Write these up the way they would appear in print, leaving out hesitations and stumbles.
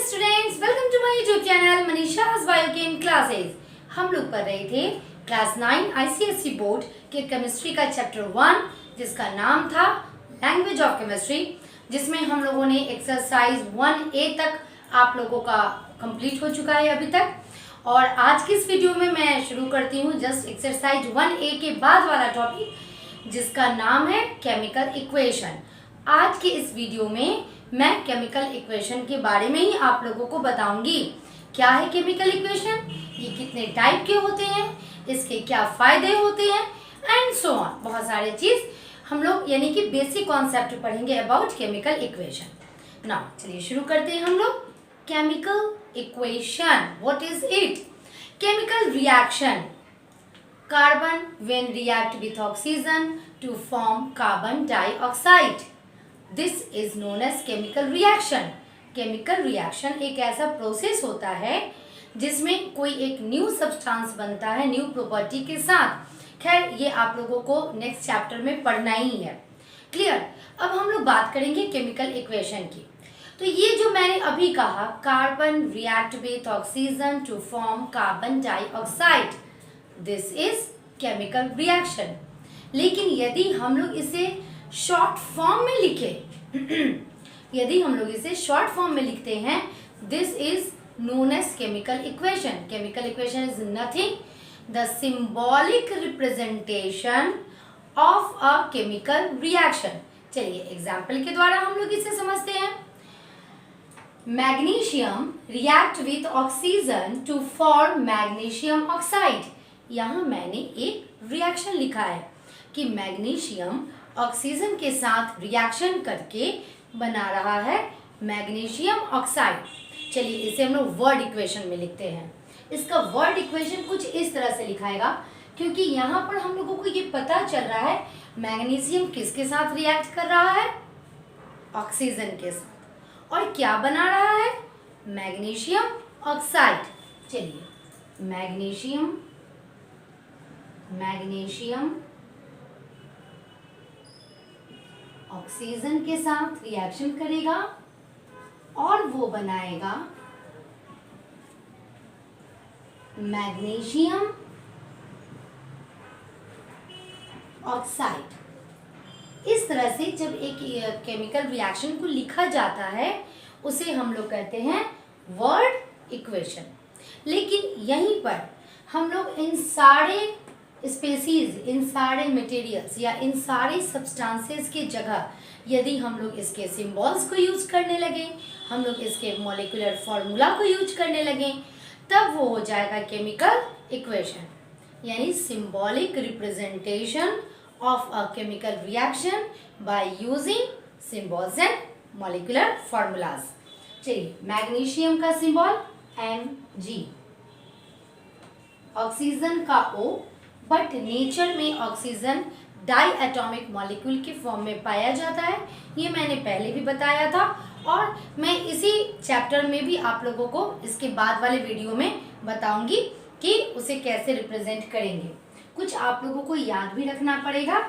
Students, welcome to my YouTube channel Manisha's biochem classes. हम लोग पढ़ रहे थे क्लास 9 आईसीएसई बोर्ड के केमिस्ट्री का चैप्टर 1 जिसका नाम था लैंग्वेज ऑफ केमिस्ट्री, जिसमें हम लोगों ने एक्सरसाइज 1A तक आप लोगों का कंप्लीट हो चुका है अभी तक। और आज की इस वीडियो में मैं शुरू करती हूँ जस्ट एक्सरसाइज 1A के बाद वाला टॉपिक जिसका नाम है केमिकल इक्वेशन। आज के इस वीडियो में मैं केमिकल इक्वेशन के बारे में ही आप लोगों को बताऊंगी। क्या है केमिकल इक्वेशन, ये कितने टाइप के होते हैं, इसके क्या फायदे होते हैं एंड सो ऑन। बहुत सारे चीज हम लोग यानी कि बेसिक कॉन्सेप्ट पढ़ेंगे अबाउट केमिकल इक्वेशन। नाउ चलिए शुरू करते हैं हम लोग। Chemical equation, what is it? Chemical reaction, carbon when react with oxygen to form carbon dioxide, this is known as chemical reaction. Chemical reaction एक ऐसा प्रोसेस होता है जिसमें कोई एक न्यू सब्सटेंस बनता है न्यू प्रॉपर्टी के साथ। खैर ये आप लोगों को नेक्स्ट चैप्टर में पढ़ना ही है। क्लियर? अब हम लोग बात करेंगे केमिकल इक्वेशन की। तो ये जो मैंने अभी कहा, carbon react with oxygen to form carbon dioxide, this is chemical reaction. लेकिन यदि हम लोग इसे शॉर्ट फॉर्म में लिखे यदि हम लोग इसे शॉर्ट फॉर्म में लिखते हैं, this is known as chemical equation. Chemical equation is nothing the symbolic representation of a chemical reaction. चलिए एग्जाम्पल के द्वारा हम लोग इसे समझते हैं। Magnesium react with oxygen to form magnesium oxide. यहाँ मैंने एक रिएक्शन लिखा है कि मैग्नीशियम ऑक्सीजन के साथ रिएक्शन करके बना रहा है मैग्नीशियम ऑक्साइड। चलिए इसे हम लोग वर्ड इक्वेशन में लिखते हैं। इसका वर्ड इक्वेशन कुछ इस तरह से लिखाएगा, क्योंकि यहाँ पर हम लोगों को ये पता चल रहा है मैग्नीशियम किसके साथ रिएक्ट कर रहा है, ऑक्सीजन के साथ, और क्या बना रहा है, मैग्नीशियम ऑक्साइड। चलिए मैग्नीशियम ऑक्सीजन के साथ रिएक्शन करेगा और वो बनाएगा मैग्नीशियम ऑक्साइड। इस तरह से जब एक केमिकल रिएक्शन को लिखा जाता है उसे हम लोग कहते हैं वर्ड इक्वेशन। लेकिन यहीं पर हम लोग इन सारे स्पेसीज, इन सारे मटेरियल्स या इन सारे सब्सटेंसेस की जगह यदि हम लोग इसके सिंबल्स को यूज करने लगे, हम लोग इसके मॉलिक्यूलर फॉर्मूला को यूज करने लगे, तब वो हो जाएगा केमिकल इक्वेशन, यानी symbolic representation of a chemical reaction by using symbols and molecular formulas. चलिए मैग्नीशियम का सिंबल Mg, ऑक्सीजन का O, बट नेचर में ऑक्सीजन डाई एटॉमिक मॉलिक्यूल के फॉर्म में पाया जाता है। ये मैंने पहले भी बताया था और मैं इसी चैप्टर में भी आप लोगों को इसके बाद वाले वीडियो में बताऊंगी कि उसे कैसे रिप्रेजेंट करेंगे। कुछ आप लोगों को याद भी रखना पड़ेगा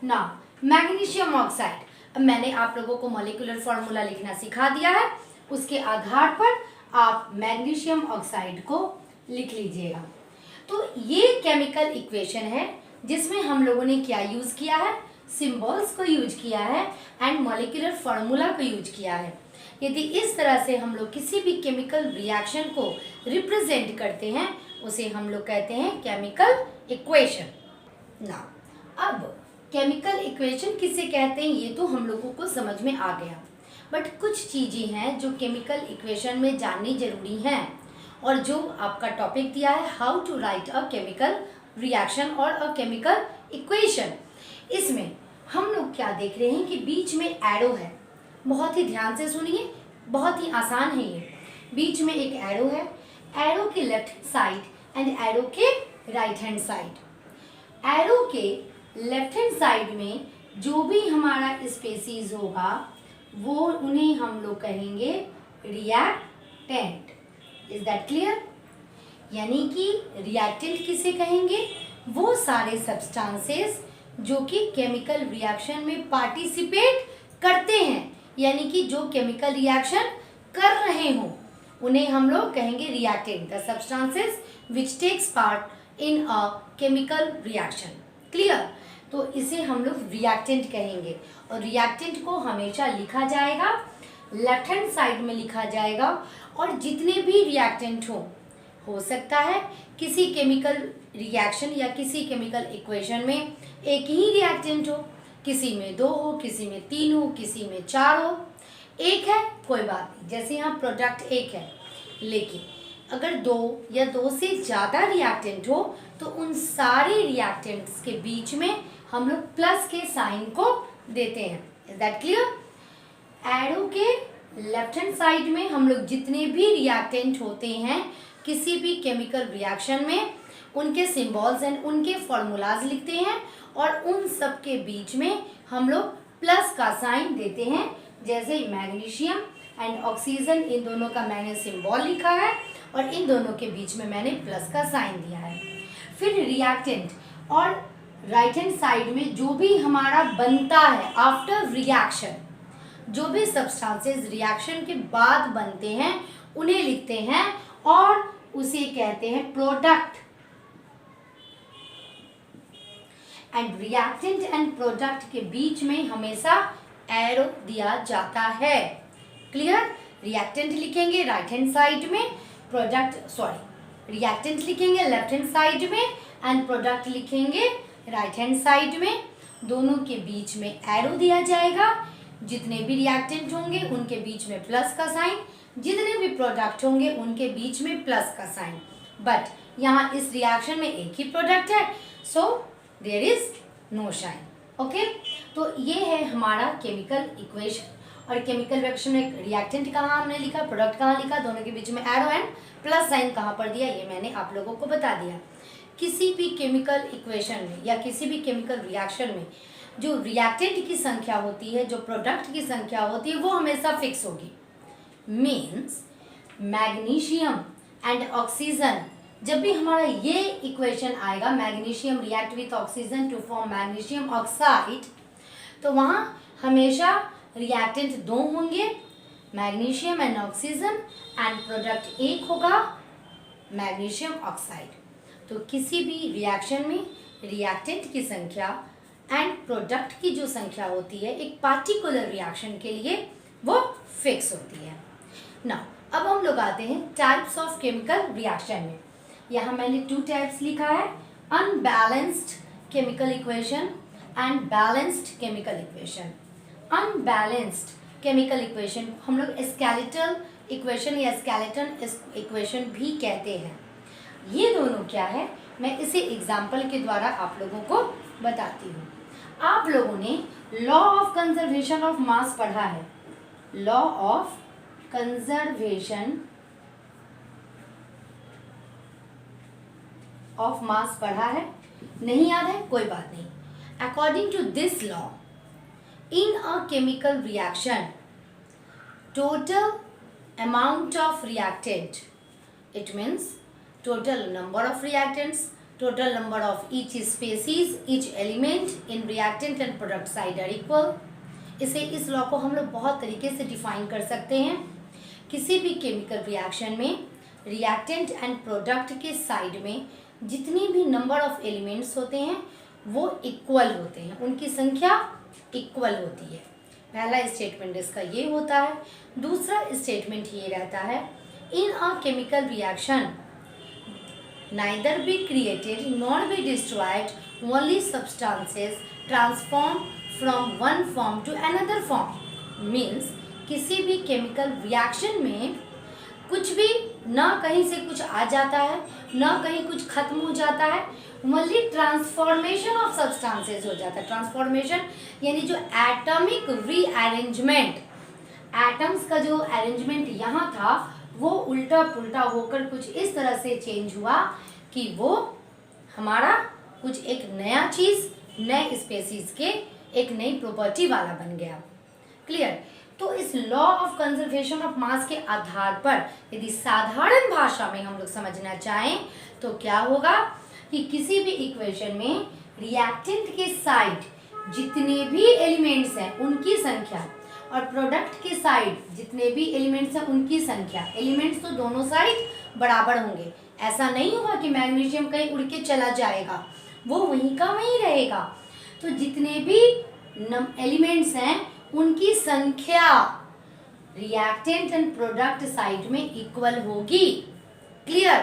ना। मैग्नीशियम ऑक्साइड, अब मैंने आप लोगों को मॉलिक्यूलर फॉर्मूला लिखना सिखा दिया है, उसके आधार पर आप मैग्नीशियम ऑक्साइड को लिख लीजिएगा। तो ये केमिकल इक्वेशन है जिसमें हम लोगों ने क्या यूज किया है, सिंबल्स को यूज किया है एंड मॉलिक्यूलर फॉर्मूला को यूज किया है। यदि इस तरह से हम लोग किसी भी केमिकल रिएक्शन को रिप्रेजेंट करते हैं उसे हम लोग कहते हैं केमिकल इक्वेशन। ना अब केमिकल इक्वेशन किसे कहते हैं ये तो हम लोगों को समझ में आ गया, बट कुछ चीजें हैं जो केमिकल इक्वेशन में जाननी जरूरी हैं और जो आपका टॉपिक दिया है how to write a chemical reaction और अ केमिकल इक्वेशन। इसमें हम लोग क्या देख रहे हैं कि बीच में एरो है। बहुत ही ध्यान से सुनिए, बहुत ही आसान है ये। बीच में एक एरो है, एरो के left hand side and arrow के राइट हैंड साइड। एरो के लेफ्ट हैंड साइड में जो भी हमारा स्पेसीज होगा वो उन्हें हम लोग कहेंगे रिएक्टेंट। Is that clear? यानी कि रिएक्टेंट किसे कहेंगे, वो सारे सब्सटेंसेस जो कि केमिकल रिएक्शन में पार्टिसिपेट करते हैं, यानी कि जो केमिकल रिएक्शन कर रहे हो उन्हें हम लोग कहेंगे reactant, the substances which takes part in a chemical reaction. Clear? तो इसे हम लोग रिएक्टेंट कहेंगे और रिएक्टेंट को हमेशा लिखा जाएगा लेफ्ट हैंड साइड में लिखा जाएगा। और जितने भी रिएक्टेंट हो सकता है किसी केमिकल रिएक्शन या किसी केमिकल इक्वेशन में एक ही रिएक्टेंट हो, किसी में 2 हो, किसी में 3 हो, किसी में 4 हो। एक है कोई बात नहीं, जैसे यहाँ प्रोडक्ट एक है, लेकिन अगर 2 या 2 से ज़्यादा रिएक्टेंट हो तो उन सारे रिएक्टेंट्स के बीच में हम लोग प्लस के साइन को देते हैं। Is that clear? एरो के लेफ्ट हैंड साइड में हम लोग जितने भी रिएक्टेंट होते हैं किसी भी केमिकल रिएक्शन में उनके सिंबल्स एंड उनके फॉर्मूलाज लिखते हैं और उन सब के बीच में हम लोग प्लस का साइन देते हैं। जैसे मैग्नीशियम एंड ऑक्सीजन, इन दोनों का मैंने सिंबल लिखा है और इन दोनों के बीच में मैंने प्लस का साइन दिया है। फिर रिएक्टेंट और राइट हैंड साइड में जो भी हमारा बनता है आफ्टर रिएक्शन, जो भी सब्सटेंसेस रिएक्शन के बाद बनते हैं उन्हें लिखते हैं और उसे कहते हैं product. And reactant and product के बीच में हमेशा एरो दिया जाता है। क्लियर? रिएक्टेंट लिखेंगे राइट हैंड साइड में, रिएक्टेंट लिखेंगे लेफ्ट हैंड साइड में एंड प्रोडक्ट लिखेंगे राइट हैंड साइड में। दोनों के बीच में एरो दिया जाएगा। जितने भी रिएक्टेंट होंगे उनके बीच में प्लस का साइन, जितने भी प्रोडक्ट होंगे उनके बीच में प्लस का साइन। बट यहाँ इस रिएक्शन में एक ही प्रोडक्ट है, so there is no sign. Okay, तो ये है हमारा केमिकल इक्वेशन। और केमिकल रिएक्शन में रिएक्टेंट कहाँ हमने लिखा, प्रोडक्ट कहाँ लिखा, दोनों के बीच में एरो एंड प्लस साइन कहाँ पर दिया, ये मैंने आप लोगों को बता दिया। किसी भी केमिकल इक्वेशन में या किसी भी केमिकल रिएक्शन में जो रिएक्टेंट की संख्या होती है, जो प्रोडक्ट की संख्या होती है, वो हमेशा फिक्स होगी। मीन्स मैग्नीशियम एंड ऑक्सीजन, जब भी हमारा ये इक्वेशन आएगा, magnesium react with oxygen to form magnesium oxide, तो वहाँ हमेशा रिएक्टेंट 2 होंगे, magnesium and oxygen, and product एक होगा मैग्नीशियम ऑक्साइड। तो किसी भी रिएक्शन में रिएक्टेंट की संख्या एंड प्रोडक्ट की जो संख्या होती है एक पार्टिकुलर रिएक्शन के लिए वो फिक्स होती है। नाउ अब हम लोग आते हैं टाइप्स ऑफ केमिकल रिएक्शन में। यहाँ मैंने 2 टाइप्स लिखा है, unbalanced chemical equation and balanced chemical equation. Unbalanced chemical equation हम लोग स्केलेटल इक्वेशन या स्केलेटन इक्वेशन भी कहते हैं। ये दोनों क्या है, मैं इसे एग्जाम्पल के द्वारा आप लोगों को बताती हूँ। आप लोगों ने law of conservation of mass पढ़ा है, law of conservation of mass पढ़ा है? नहीं याद है? कोई बात नहीं। According to this law, in a chemical reaction total amount of reactant, it means total number of reactants, total number of each species, each element in reactant and product side are equal। इस law को हम लोग बहुत तरीके से define कर सकते हैं। किसी भी केमिकल रिएक्शन में रिएक्टेंट एंड प्रोडक्ट के साइड में जितनी भी नंबर ऑफ एलिमेंट्स होते हैं वो इक्वल होते हैं, उनकी संख्या इक्वल होती है। पहला स्टेटमेंट इसका ये होता है। दूसरा स्टेटमेंट ये रहता है, in a chemical reaction neither be created nor be destroyed, only substances transform from one form to another form. Means किसी भी केमिकल रिएक्शन में कुछ भी ना कहीं से कुछ आ जाता है ना कहीं कुछ खत्म हो जाता है, ओनली ट्रांसफॉर्मेशन ऑफ सब्सटेंसेस हो जाता है। ट्रांसफॉर्मेशन यानी जो एटॉमिक रीअरेंजमेंट, एटम्स का जो अरेंजमेंट यहाँ था वो उल्टा पुल्टा होकर कुछ इस तरह से चेंज हुआ कि वो हमारा कुछ एक नया चीज़, नए स्पेसीज के एक नई प्रॉपर्टी वाला बन गया। क्लियर? तो इस लॉ ऑफ कंजर्वेशन ऑफ मास के आधार पर यदि साधारण भाषा में हम लोग समझना चाहें तो क्या होगा कि किसी भी इक्वेशन में रिएक्टेंट के साइड जितने भी एलिमेंट्स हैं उनकी संख्या और प्रोडक्ट के साइड जितने भी एलिमेंट्स हैं उनकी संख्या, एलिमेंट्स तो दोनों साइड बराबर होंगे। ऐसा नहीं होगा कि मैग्नीशियम कहीं उड़ के चला जाएगा, वो वहीं का वहीं रहेगा। तो जितने भी एलिमेंट्स हैं उनकी संख्या रिएक्टेंट एंड प्रोडक्ट साइड में इक्वल होगी। क्लियर?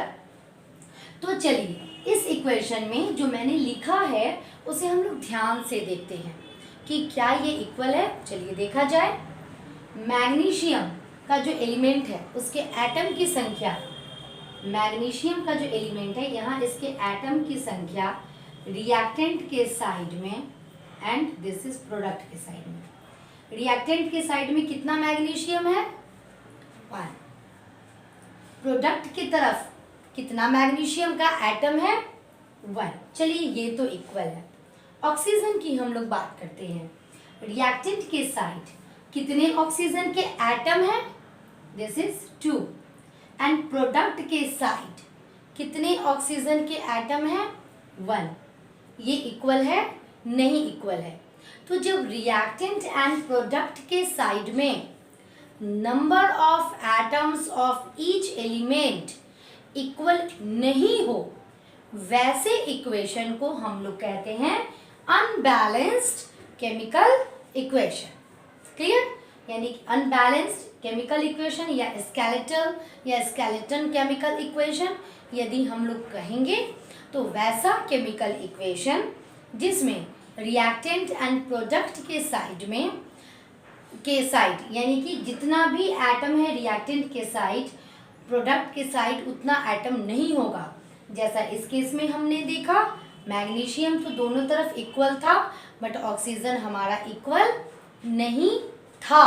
तो चलिए इस इक्वेशन में जो मैंने लिखा है उसे हम लोग ध्यान से देखते हैं कि क्या ये इक्वल है। चलिए देखा जाए। मैग्नीशियम का जो एलिमेंट है उसके एटम की संख्या, मैग्नीशियम का जो एलिमेंट है यहाँ इसके एटम की संख्या रिएक्टेंट के साइड में एंड दिस इज प्रोडक्ट के साइड में। रिएक्टेंट के साइड में कितना मैग्नीशियम है? 1। प्रोडक्ट की तरफ कितना मैग्नीशियम का एटम है? 1। चलिए ये तो इक्वल है। ऑक्सीजन की हम लोग बात करते हैं। रिएक्टेंट के साइड कितने ऑक्सीजन के एटम है? This is 2। एंड प्रोडक्ट के साइड कितने ऑक्सीजन के एटम है? 1। ये इक्वल है? नहीं इक्वल है। तो जब रिएक्टेंट एंड प्रोडक्ट के साइड में number of atoms of each element equal नहीं हो, वैसे इक्वेशन को हम लोग कहते हैं अनबैलेंस्ड केमिकल इक्वेशन। क्लियर? यानी अनबैलेंस्ड केमिकल इक्वेशन या स्केलेटल या स्केलेटन केमिकल इक्वेशन यदि हम लोग कहेंगे तो वैसा केमिकल इक्वेशन जिसमें रिएक्टेंट एंड प्रोडक्ट के साइड में यानी कि जितना भी एटम है रिएक्टेंट के साइड, प्रोडक्ट के साइड उतना एटम नहीं होगा। जैसा इस केस में हमने देखा मैग्नीशियम तो दोनों तरफ इक्वल था बट ऑक्सीजन हमारा इक्वल नहीं था।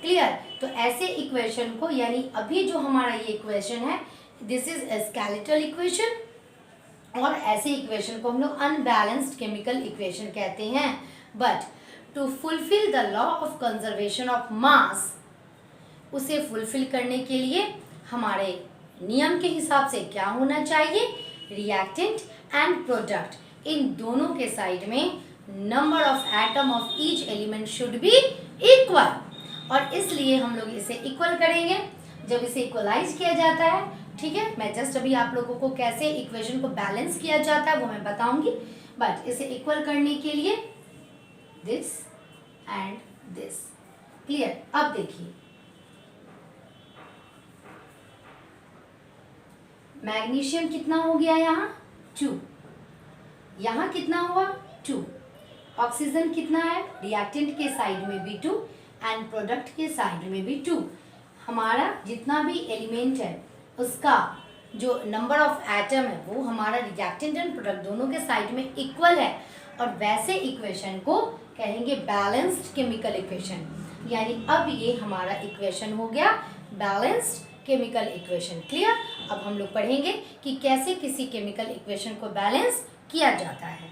क्लियर? तो ऐसे इक्वेशन को, यानी अभी जो हमारा ये इक्वेशन है दिस इज स्केलेटल इक्वेशन, और ऐसे इक्वेशन को हम लोग अनबैलेंस्ड केमिकल इक्वेशन कहते हैं। But to fulfil the law of conservation of mass, उसे फुलफिल करने के लिए हमारे नियम के हिसाब से क्या होना चाहिए? रिएक्टेंट एंड प्रोडक्ट इन दोनों के साइड में number of atom of each element should be equal, और इसलिए हम लोग इसे इक्वल करेंगे। जब इसे इक्वलाइज किया जाता है, ठीक है, मैं जस्ट अभी आप लोगों को कैसे इक्वेशन को बैलेंस किया जाता है वो मैं बताऊंगी, बट इसे इक्वल करने के लिए दिस एंड दिस। क्लियर? अब देखिए मैग्नीशियम कितना हो गया यहाँ? 2। यहाँ कितना हुआ? 2। ऑक्सीजन कितना है? रिएक्टेंट के साइड में भी 2 एंड प्रोडक्ट के साइड में भी 2। हमारा जितना भी एलिमेंट है उसका जो नंबर ऑफ एटम है वो हमारा रिएक्टेंट एंड प्रोडक्ट दोनों के साइड में इक्वल है, और वैसे इक्वेशन को कहेंगे बैलेंस्ड केमिकल इक्वेशन। यानी अब ये हमारा इक्वेशन हो गया बैलेंस्ड केमिकल इक्वेशन। क्लियर? अब हम लोग पढ़ेंगे कि कैसे किसी केमिकल इक्वेशन को बैलेंस किया जाता है।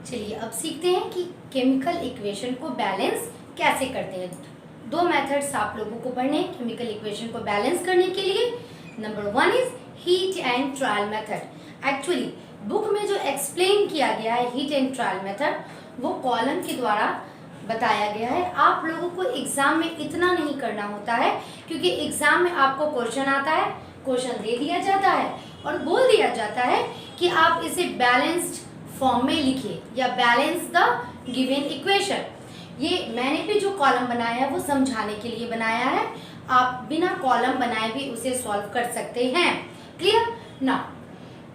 चलिए अब सीखते हैं कि केमिकल इक्वेशन को बैलेंस कैसे करते हैं। 2 मेथड्स आप लोगों को पढ़ने हैं केमिकल इक्वेशन को बैलेंस करने के लिए। Number 1 is heat and trial method. Actually book में जो एक्सप्लेन किया गया है हीट एंड ट्रायल मेथड वो कॉलम के द्वारा बताया गया है। आप लोगों को एग्जाम में इतना नहीं करना होता है, क्योंकि एग्जाम में आपको क्वेश्चन आता है, क्वेश्चन दे दिया जाता है और बोल दिया जाता है कि आप इसे बैलेंस्ड फॉर्म में लिखिए या बैलेंस द गिवन इक्वेशन। ये मैंने भी जो कॉलम बनाया है वो समझाने के लिए बनाया है, आप बिना कॉलम बनाए भी उसे सॉल्व कर सकते हैं। क्लियर? नाउ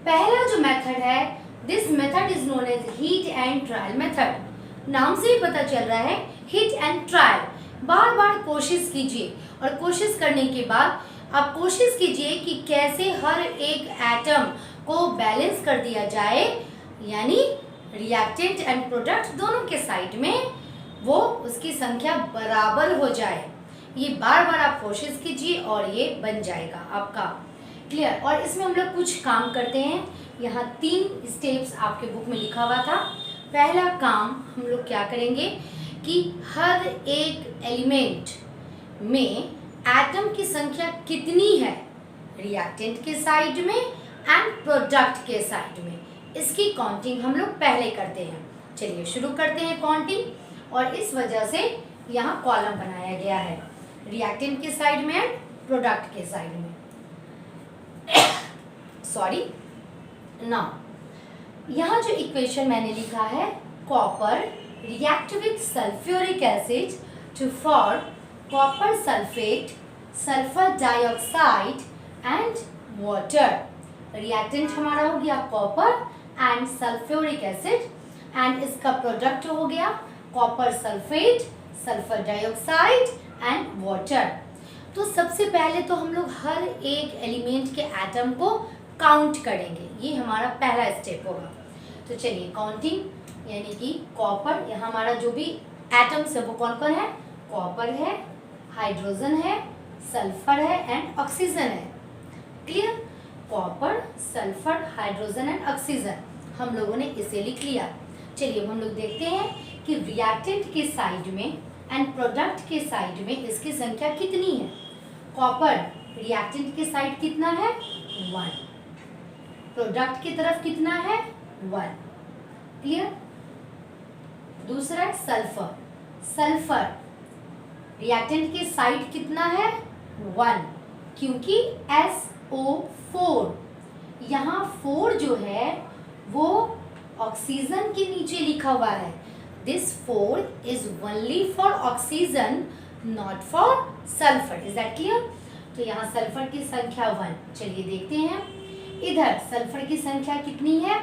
पहला जो मेथड है this method is known as hit and trial method. नाम से ही पता चल रहा है हीट एंड ट्रायल, बार बार कोशिश कीजिए और कोशिश करने के बाद आप कोशिश कीजिए कि कैसे हर एक एटम को बैलेंस कर दिया जाए, यानी रिएक्टेंट एंड प्रोडक्ट दोनों के साइड में वो उसकी संख्या बराबर हो जाए। ये बार बार आप कोशिश कीजिए और ये बन जाएगा आपका। क्लियर? और इसमें हम लोग कुछ काम करते हैं। यहाँ 3 स्टेप्स आपके बुक में लिखा हुआ था। पहला काम हम लोग क्या करेंगे कि हर एक एलिमेंट में एटम की संख्या कितनी है रिएक्टेंट के साइड में एंड प्रोडक्ट के साइड में, इसकी काउंटिंग हम लोग पहले करते हैं। चलिए शुरू करते हैं काउंटिंग, और इस वजह से यहाँ कॉलम बनाया गया है, रिएक्टेंट के साइड में एंड प्रोडक्ट के साइड में। सॉरी नाउ यहाँ जो इक्वेशन मैंने लिखा है, copper react with sulphuric acid to form copper sulphate, sulphur dioxide and water. Reactant हमारा हो गया copper and sulphuric acid and इसका प्रोडक्ट हो गया copper sulphate, sulphur dioxide and water. तो सबसे पहले तो हम लोग हर एक एलिमेंट के एटम को काउंट करेंगे, ये हमारा पहला स्टेप होगा। तो चलिए काउंटिंग, यानी कि कॉपर, यहाँ हमारा जो भी एटम्स है वो कौन कौन है, कॉपर है, हाइड्रोजन है, सल्फर है एंड ऑक्सीजन है। Clear? Copper, sulphur, hydrogen and oxygen, हम लोगों ने इसे लिख लिया। चलिए हम लोग देखते हैं कि रिएक्टेंट के साइड में एंड प्रोडक्ट के साइड में इसकी संख्या कितनी है। कॉपर रिएक्टेंट के साइड कितना है, 1, प्रोडक्ट की तरफ कितना है, 1। क्लियर? दूसरा सल्फर, सल्फर रिएक्टेंट के साइड कितना है, 1, क्योंकि SO4, यहाँ 4 जो है वो ऑक्सीजन के नीचे लिखा हुआ है। This 4 is only for oxygen, not for sulphur. Is that clear? तो यहाँ सल्फर की संख्या 1। चलिए देखते हैं, इधर सल्फर की संख्या कितनी है,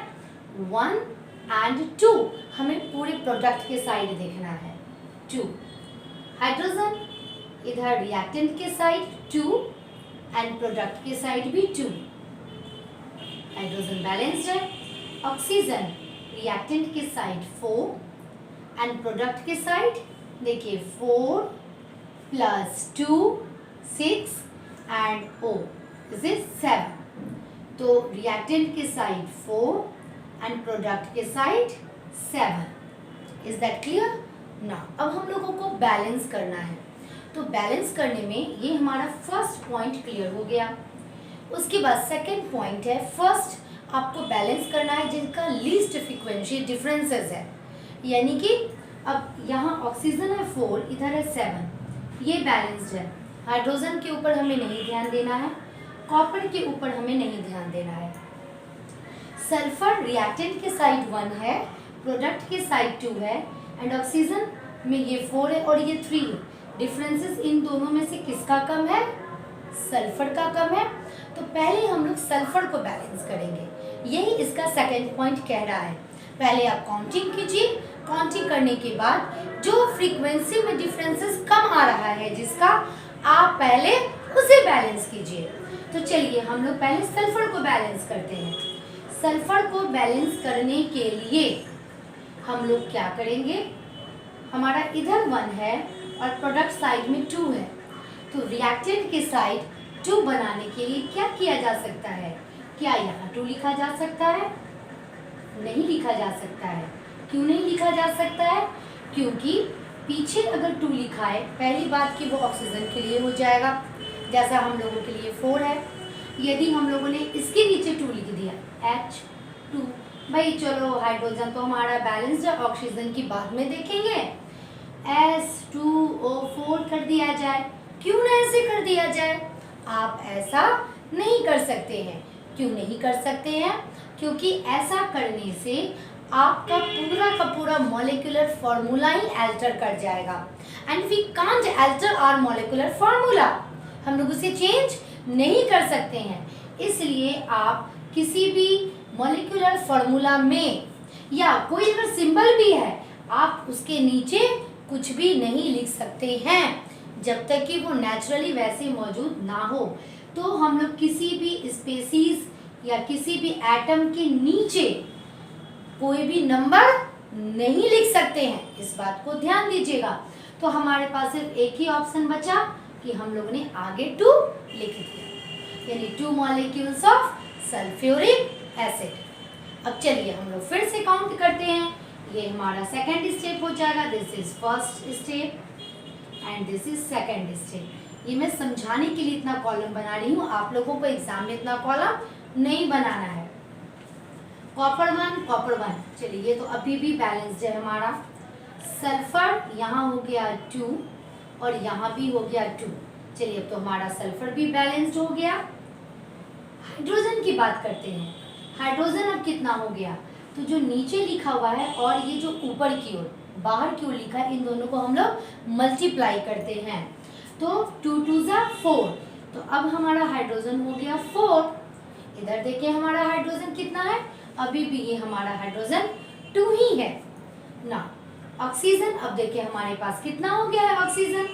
1 एंड 2। हमें पूरे प्रोडक्ट के साइड देखना है, 2। हाइड्रोजन इधर रिएक्टेंट के साइड 2 एंड प्रोडक्ट के साइड भी 2। हाइड्रोजन बैलेंस्ड है। ऑक्सीजन रिएक्टेंट के साइड 4 एंड प्रोडक्ट के साइड देखिए 4 + 2 6 एंड O इज 7। तो रिएक्टेंट के साइड 4 एंड प्रोडक्ट के side 7। Is that clear? Now अब हम लोगों को बैलेंस करना है। तो बैलेंस करने में ये हमारा फर्स्ट पॉइंट क्लियर हो गया। उसके बाद सेकंड पॉइंट है, फर्स्ट आपको बैलेंस करना है जिनका लीस्ट फ्रीक्वेंसी डिफरेंसेस है, यानी कि अब यहाँ ऑक्सीजन है 4, इधर है 7, ये बैलेंस्ड है। हाइड्रोजन के ऊपर हमें नहीं ध्यान देना है, कॉपर के ऊपर हमें नहीं ध्यान देना है। सल्फर रिएक्टेंट के साइड 1 है, प्रोडक्ट के साइड 2 है एंड ऑक्सीजन में ये 4 है और ये 3 है। डिफरेंसेस इन दोनों में से किसका कम है, सल्फर का कम है। तो पहले हम लोग सल्फर को बैलेंस करेंगे, यही इसका सेकंड पॉइंट कह रहा है। पहले आप काउंटिंग कीजिए, काउंटिंग करने के बाद जो फ्रीक्वेंसी में डिफरेंसेस कम आ रहा है जिसका, आप पहले उसे बैलेंस कीजिए। तो चलिए हम लोग पहले सल्फर को बैलेंस करते हैं। सल्फर को बैलेंस करने के लिए हम लोग क्या करेंगे, हमारा इधर 1 है और प्रोडक्ट साइड में 2 है, तो रिएक्टेंट के साइड 2 बनाने के लिए क्या किया जा सकता है, क्या यहाँ 2 लिखा जा सकता है, नहीं लिखा जा सकता है। क्यों नहीं लिखा जा सकता है, क्योंकि पीछे अगर 2 लिखा है, पहली बात कि वो ऑक्सीजन के लिए हो जाएगा, जैसा हम लोगों के लिए 4 है। यदि हम लोगों ने इसके नीचे 2 लिख दिया, H2, भाई चलो हाइड्रोजन तो हमारा बैलेंस्ड है, ऑक्सीजन की बाद में देखेंगे, S2O4 कर दिया जाए। क्यों ना ऐसे कर दिया जाए, आप ऐसा नहीं कर सकते हैं। क्यों नहीं कर सकते हैं, क्योंकि ऐसा करने से आपका पूरा का पूरा मॉलिक्यूलर फार्मूला ही अल्टर कर जाएगा and we can't alter our molecular formula, हम लोग उसे चेंज नहीं कर सकते हैं। इसलिए आप किसी भी मॉलिक्यूलर फार्मूला में या कोई अगर सिंबल भी है, आप उसके नीचे कुछ भी नहीं लिख सकते हैं जब तक कि वो नेचुरली वैसे मौजूद ना हो। तो हम लोग किसी भी स्पेसीज या किसी भी एटम के नीचे कोई भी नंबर नहीं लिख सकते हैं, इस बात को ध्यान दीजिएगा। तो हमारे पास सिर्फ एक ही ऑप्शन बचा कि हम लोगों ने आगे 2 लिख दिया, यानी 2 मॉलिक्यूल्स ऑफ सल्फ्यूरिक एसिड। अब चलिए हम लोग फिर से काउंट करते हैं, ये हमारा सेकंड स्टेप हो जाएगा, this is first step and this is second step. ये मैं समझाने के लिए इतना कॉलम बना रही हूँ, आप लोगों को एग्जाम में इतना कॉलम नहीं बनाना है। कॉपर 1, चलिए ये तो अभी भी बैलेंस्ड है हमारा। सल्फर यहाँ हो गया 2 और यहाँ भी हो गया 2। चलिए अब तो हमारा सल्फर भी बैलेंस्ड हो गया। हाइड्रोजन की बात करते हैं। हाइड्रोजन अब कितना हो गया, तो जो नीचे लिखा हुआ है और ये जो ऊपर की ओर बाहर की ओर लिखा है, इन दोनों को हम लोग मल्टीप्लाई करते हैं। तो 2 2 जा 4, तो अब हमारा हाइड्रोजन हो गया 4। इधर देखिए हमारा हाइड्रोजन कितना है, अभी भी ये हमारा हाइड्रोजन 2 ही है ना। ऑक्सीजन अब देखिए हमारे पास कितना हो गया है ऑक्सीजन,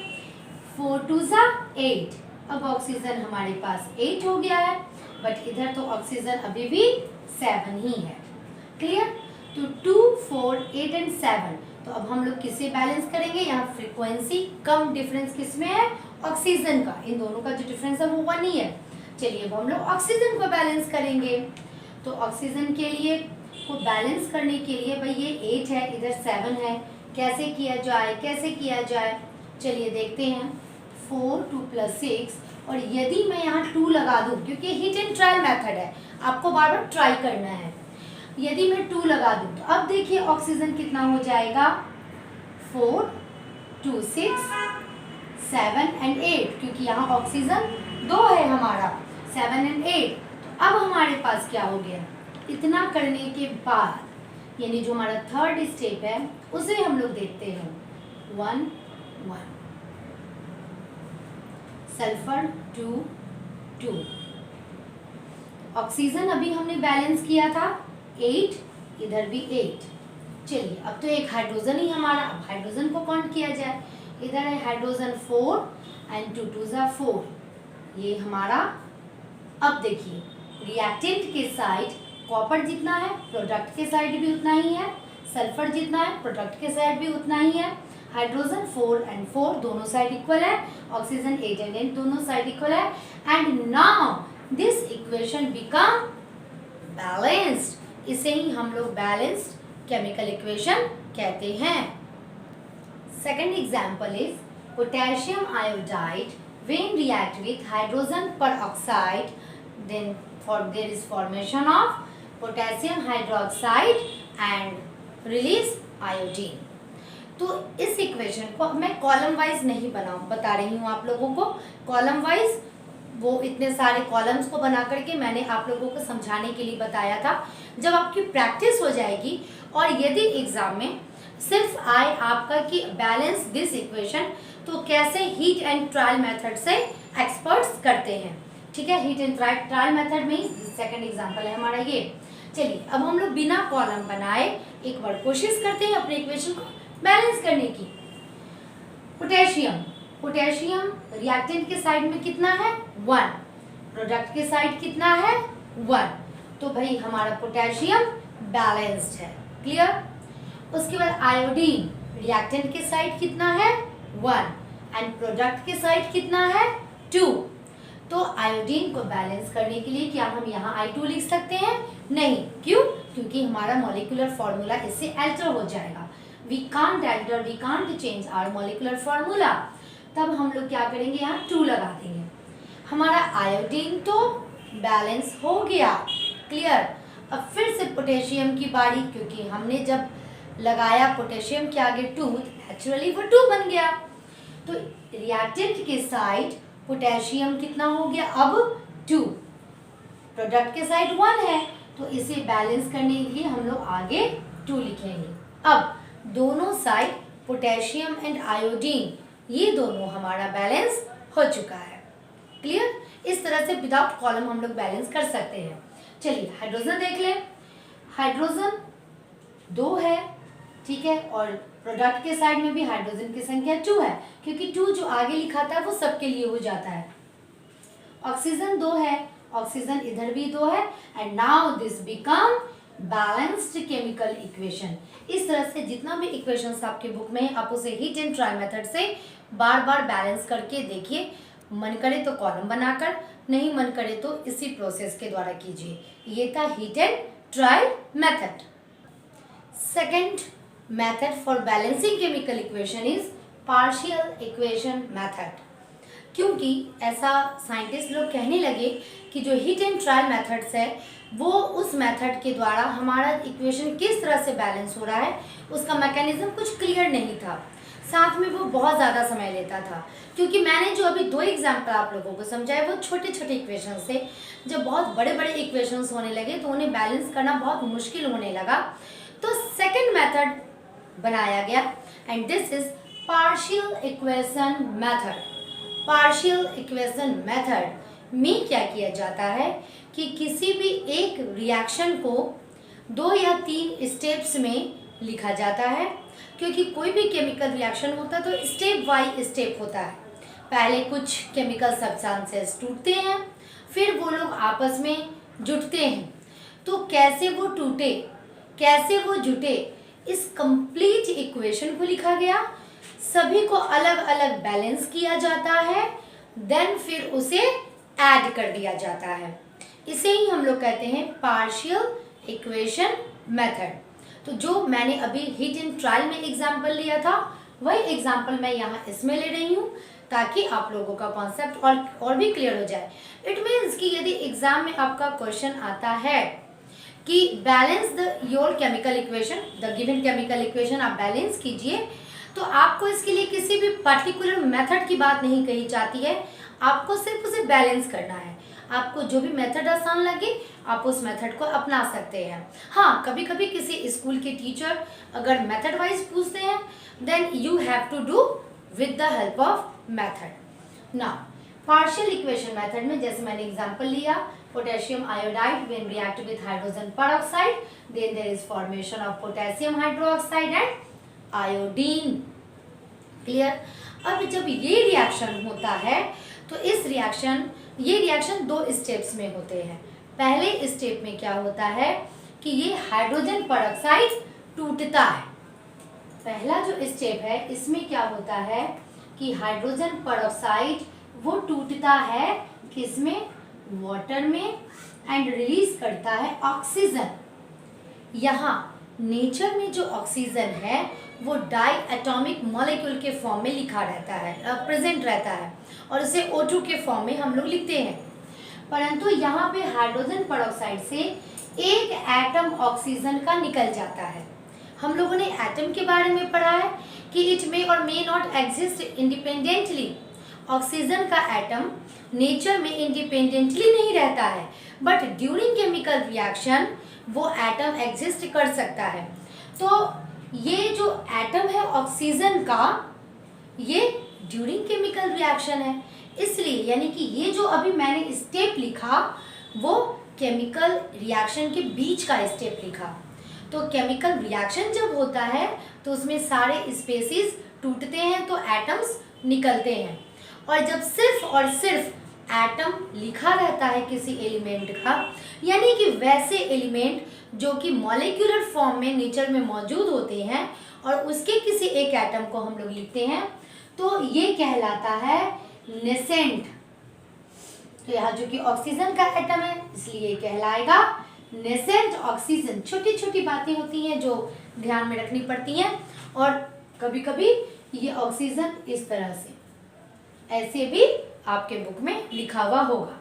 4 2 जा 8। अब ऑक्सीजन हमारे पास 8 हो गया है, बट इधर तो ऑक्सीजन अभी भी 7 ही है। क्लियर। तो 2 4 8 एंड 7, तो अब हम लोग किसे बैलेंस करेंगे, यहाँ फ्रीक्वेंसी कम डिफरेंस किसमें है, ऑक्सीजन का। इन दोनों का जो डिफरेंस है वो 1 ही है। चलिए अब हम लोग ऑक्सीजन को बैलेंस करेंगे। तो ऑक्सीजन के लिए को बैलेंस करने के लिए भाई ये 8 है, इधर 7 है, कैसे किया जाए, कैसे किया जाए, चलिए देखते हैं। 4 2 + 6, और यदि मैं यहाँ 2 लगा दूँ, क्योंकि हिट एंड ट्रायल मेथड है, आपको बार बार ट्राई करना है। यदि मैं 2 लगा दूँ तो अब देखिए ऑक्सीजन कितना हो जाएगा, 4 2 6 7 एंड 8, क्योंकि यहाँ ऑक्सीजन 2 है हमारा, 7 एंड 8। तो अब हमारे पास क्या हो गया, इतना करने के बाद यानी जो हमारा थर्ड स्टेप है उसे हम लोग देखते हैं। 1 1 सल्फर 2 2, ऑक्सीजन अभी हमने बैलेंस किया था 8, इधर भी 8। चलिए अब तो एक हाइड्रोजन ही हमारा, अब हाइड्रोजन को काउंट किया जाए। इधर है हाइड्रोजन 4 एंड 2 2 जा 4, ये हमारा। अब देखिए रिएक्टेंट के साइड कॉपर जितना है प्रोडक्ट के साइड भी उतना ही है, सल्फर जितना है प्रोडक्ट के साइड भी उतना ही है। हाइड्रोजन 4 एंड 4 दोनों साइड इक्वल है, ऑक्सीजन 8 एंड 8 दोनों साइड इक्वल है। And now this equation become balanced. इसे ही हम लोग बैलेंस्ड केमिकल इक्वेशन कहते हैं। Second example is potassium iodide when react with hydrogen peroxide, then there is formation of potassium hydroxide and release iodine। तो इस equation को मैं कॉलम वाइज नहीं बता रही हूँ आप लोगों को। कॉलम वाइज वो इतने सारे कॉलम्स को बना करके मैंने आप लोगों को समझाने के लिए बताया था। जब आपकी प्रैक्टिस हो जाएगी और यदि एग्जाम में सिर्फ आए आपका कि बैलेंस दिस इक्वेशन, तो कैसे हीट एंड ट्रायल मेथड से एक्सपर्ट्स करते हैं। ठीक है, हीट एंड ट्रायल मेथड में ही सेकंड एग्जांपल है हमारा ये। चलिए अब हम लोग बिना कॉलम बनाए एक बार कोशिश करते हैं अपने इक्वेशन को बैलेंस करने की। पोटेशियम रिएक्टेंट के साइड में कितना है 1, प्रोडक्ट के साइड कितना है 1, तो भाई हमारा पोटेशियम बैलेंस्ड है। क्लियर। उसके बाद आयोडीन रिएक्टेंट के साइड कितना है 1 एंड प्रोडक्ट के साइड कितना है 2, तो आयोडीन को बैलेंस करने के लिए क्या हम यहाँ I2 लिख सकते हैं, नहीं। क्यों, क्योंकि हमारा मॉलिक्यूलर फॉर्मूला इससे अल्टर हो जाएगा। We can't alter, we can't change our molecular formula. तब हम लोग क्या करेंगे, यहाँ 2 लगा देंगे। हमारा आयोडीन तो बैलेंस हो गया। क्लियर। अब फिर से पोटेशियम की बारी, क्योंकि हमने जब लगाया पोटेशियम के आगे 2, नेचुरली वो 2 बन गया। तो रिएक्टेंट के साइड पोटेशियम कितना हो गया अब 2, प्रोडक्ट के साइड 1 है, तो इसे बैलेंस करने के लिए हम लोग आगे 2 लिखेंगे। अब दोनों साइड पोटेशियम एंड आयोडीन ये दोनों हमारा बैलेंस हो चुका है। क्लियर। इस तरह से विदाउट कॉलम हम लोग बैलेंस कर सकते हैं। चलिए हाइड्रोजन देख लें। हाइड्रोजन 2 है, ठीक है, और प्रोडक्ट के साइड में भी हाइड्रोजन की संख्या 2 है, क्योंकि 2 जो आगे लिखा था वो सबके लिए हो जाता है। ऑक्सीजन 2 है, ऑक्सीजन इधर भी 2 है, and now this become balanced chemical equation. इस तरह से जितना भी इक्वेशंस आपके बुक में है आप उसे हीट एंड ट्रायल मेथड से बार बार बैलेंस करके देखिए। मन करे तो कॉलम बनाकर, नहीं मन करे तो इसी प्रोसेस के द्वारा कीजिए। ये था heat and trial method. Second method for balancing chemical equation is partial equation method। क्योंकि ऐसा साइंटिस्ट लोग कहने लगे कि जो हिट एंड ट्रायल मेथड्स है वो उस मेथड के द्वारा हमारा इक्वेशन किस तरह से बैलेंस हो रहा है उसका मैकेनिज्म कुछ क्लियर नहीं था, साथ में वो बहुत ज़्यादा समय लेता था। क्योंकि मैंने जो अभी 2 एग्जाम्पल आप लोगों को समझाए वो छोटे छोटे इक्वेशन से, जब बहुत बड़े बड़े इक्वेशंस होने लगे तो उन्हें बैलेंस करना बहुत मुश्किल होने लगा, तो सेकंड मेथड बनाया गया and this is partial equation method. Partial equation method में क्या किया जाता है कि किसी भी एक रिएक्शन को 2 या 3 स्टेप्स में लिखा जाता है, क्योंकि कोई भी केमिकल रिएक्शन होता है तो स्टेप बाय स्टेप होता है। पहले कुछ केमिकल सब्सटेंसेस टूटते हैं, फिर वो लोग आपस में जुटते हैं। तो कैसे वो टूटे, कैसे वो जुटे, इस कंप्लीट इक्वेशन को लिखा गया, सभी को अलग अलग बैलेंस किया जाता है, देन फिर उसे ऐड कर दिया जाता है। इसे ही हम लोग कहते हैं पार्शियल इक्वेशन मेथड। तो जो मैंने अभी हिट एंड ट्रायल में एग्जाम्पल लिया था वही एग्जाम्पल मैं यहाँ इसमें ले रही हूँ, ताकि आप लोगों का कॉन्सेप्ट और भी क्लियर हो जाए। इट मीन्स कि यदि एग्जाम में आपका क्वेश्चन आता है कि balance the your chemical equation, the given chemical equation आप बैलेंस कीजिए, तो आपको इसके लिए किसी भी पर्टिकुलर मेथड की बात नहीं कही जाती है, आपको सिर्फ उसे बैलेंस करना है। आपको जो भी मेथड आसान लगे आप उस मेथड को अपना सकते हैं। हाँ, कभी कभी किसी स्कूल के टीचर अगर मेथड वाइज पूछते हैं then you have to do with the help of method. Now partial equation method में जैसे मैंने एग्जांपल लिया, potassium iodide when react with hydrogen peroxide then there is formation of potassium hydroxide and iodine. Clear. अब जब ये reaction होता है तो ये रिएक्शन 2 स्टेप्स में होते हैं। पहले स्टेप में क्या होता है कि ये हाइड्रोजन पेरोक्साइड टूटता है। पहला जो स्टेप है इसमें क्या होता है कि हाइड्रोजन पेरोक्साइड वो टूटता है किसमें, वाटर में, एंड रिलीज करता है ऑक्सीजन। यहाँ नेचर में जो ऑक्सीजन है वो डाई एटॉमिक मॉलिक्यूल के फॉर्म में लिखा रहता है, प्रेजेंट रहता है, और उसे O2 के फॉर्म में हम लोग लिखते हैं। परंतु यहाँ पे हाइड्रोजन पेरोक्साइड से एक एटम ऑक्सीजन का निकल जाता है। हम लोगों ने एटम के बारे में पढ़ा है कि इट मे और may not exist independently. Oxygen का एटम नेचर में इंडिपेंडेंटली नहीं रहता है, बट ड्यूरिंग केमिकल रिएक्शन वो एटम एग्जिस्ट कर सकता है। तो ये जो एटम है ऑक्सीजन का, ये ड्यूरिंग केमिकल रिएक्शन है, इसलिए यानी कि ये जो अभी मैंने स्टेप लिखा वो केमिकल रिएक्शन के बीच का स्टेप लिखा। तो केमिकल रिएक्शन जब होता है तो उसमें सारे स्पेसीज टूटते हैं तो एटम्स निकलते हैं, और जब सिर्फ और सिर्फ एटम लिखा रहता है किसी एलिमेंट का, यानी कि वैसे एलिमेंट जो कि मॉलिक्यूलर फॉर्म में नेचर में मौजूद होते हैं और उसके किसी एक एटम को हम लोग लिखते हैं, तो ये कहलाता है नेसेंट। तो यहाँ जो कि ऑक्सीजन का एटम है इसलिए कहलाएगा नेसेंट ऑक्सीजन। छोटी छोटी बातें होती हैं जो ध्यान में रखनी पड़ती हैं, और कभी कभी ये ऑक्सीजन इस तरह से ऐसे भी आपके बुक में लिखा हुआ होगा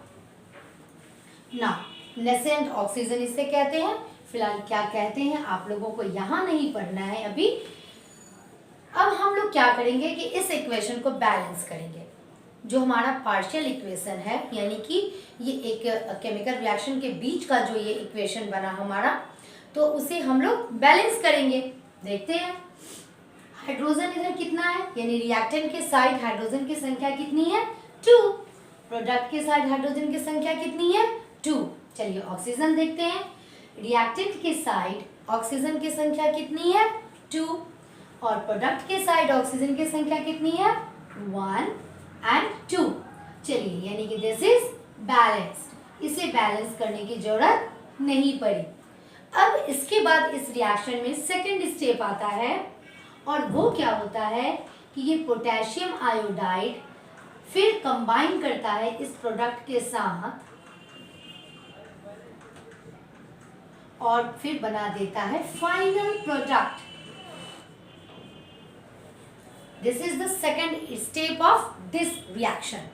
ना। नेसेंट ऑक्सीजन इसे कहते हैं। फिलहाल क्या कहते हैं आप लोगों को यहाँ नहीं पढ़ना है अभी। अब हम लोग क्या करेंगे कि इस इक्वेशन को बैलेंस करेंगे। जो हमारा पार्शियल इक्वेशन है, यानी कि ये एक केमिकल रिएक्शन के बीच का जो ये इक्वेशन बना हमारा, तो उसे हम लोग बैलेंस करेंगे। देखते हैं हाइड्रोजन इधर कितना है, यानी रिएक्टेंट के साइड हाइड्रोजन की संख्या कितनी है 2, प्रोडक्ट के साइड हाइड्रोजन की संख्या कितनी है 2। चलिए ऑक्सीजन देखते हैं। रिएक्टेंट के साइड ऑक्सीजन की संख्या कितनी है 2, और प्रोडक्ट के साइड ऑक्सीजन की संख्या कितनी है 1 एंड 2। चलिए यानी कि दिस इज बैलेंस्ड। इसे बैलेंस करने की जरूरत नहीं पड़ी। अब इसके बाद इस रिएक्शन में सेकंड स्टेप आता है, और वो क्या होता है कि ये पोटेशियम आयोडाइड फिर कंबाइन करता है इस प्रोडक्ट के साथ और फिर बना देता है final product. This is the second step of this reaction.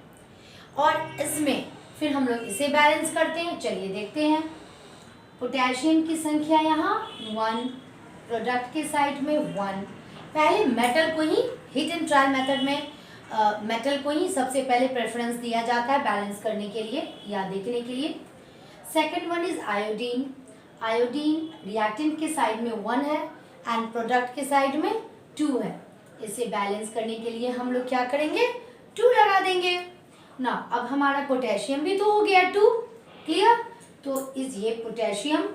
और इसमें फिर हम लोग इसे बैलेंस करते हैं। चलिए देखते हैं। पोटेशियम की संख्या यहाँ 1, प्रोडक्ट के साइड में 1। पहले मेटल को ही हीट एंड ट्रायल मेथड में मेटल को ही सबसे पहले प्रेफरेंस दिया जाता है बैलेंस करने के लिए या देखने के लिए। Second one is iodine. Iodine reactant के साइड में 1 है एंड प्रोडक्ट के साइड में 2 है। इसे बैलेंस करने के लिए हम लोग क्या करेंगे, 2 लगा देंगे ना। अब हमारा पोटेशियम भी तो हो गया 2, क्लियर। तो इस ये पोटेशियम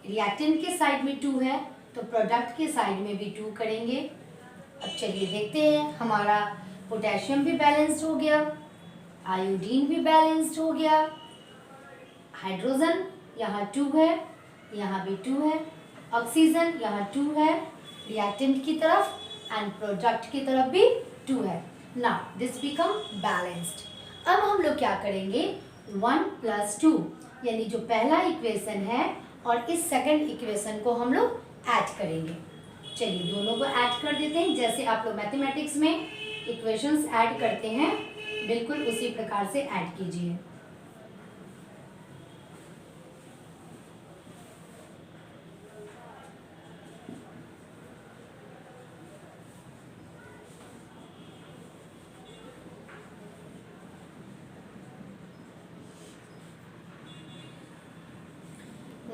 रिएक्टेंट के साइड में 2 है तो प्रोडक्ट के साइड में भी 2 करेंगे। अब चलिए देखते हैं, हमारा पोटेशियम भी बैलेंस्ड हो गया, आयोडीन भी बैलेंस्ड हो गया, हाइड्रोजन यहाँ 2 है, यहाँ भी 2 है, ऑक्सीजन यहाँ 2 है रिएक्टेंट की तरफ एंड प्रोडक्ट की तरफ भी 2 है। Now this become balanced. अब हम लोग क्या करेंगे, 1 + 2 यानी जो पहला इक्वेशन है और इस सेकंड इक्वेशन को हम लोग ऐड करेंगे। चलिए दोनों को ऐड कर देते हैं। जैसे आप लोग मैथमेटिक्स में इक्वेशंस ऐड करते हैं बिल्कुल उसी प्रकार से ऐड कीजिए।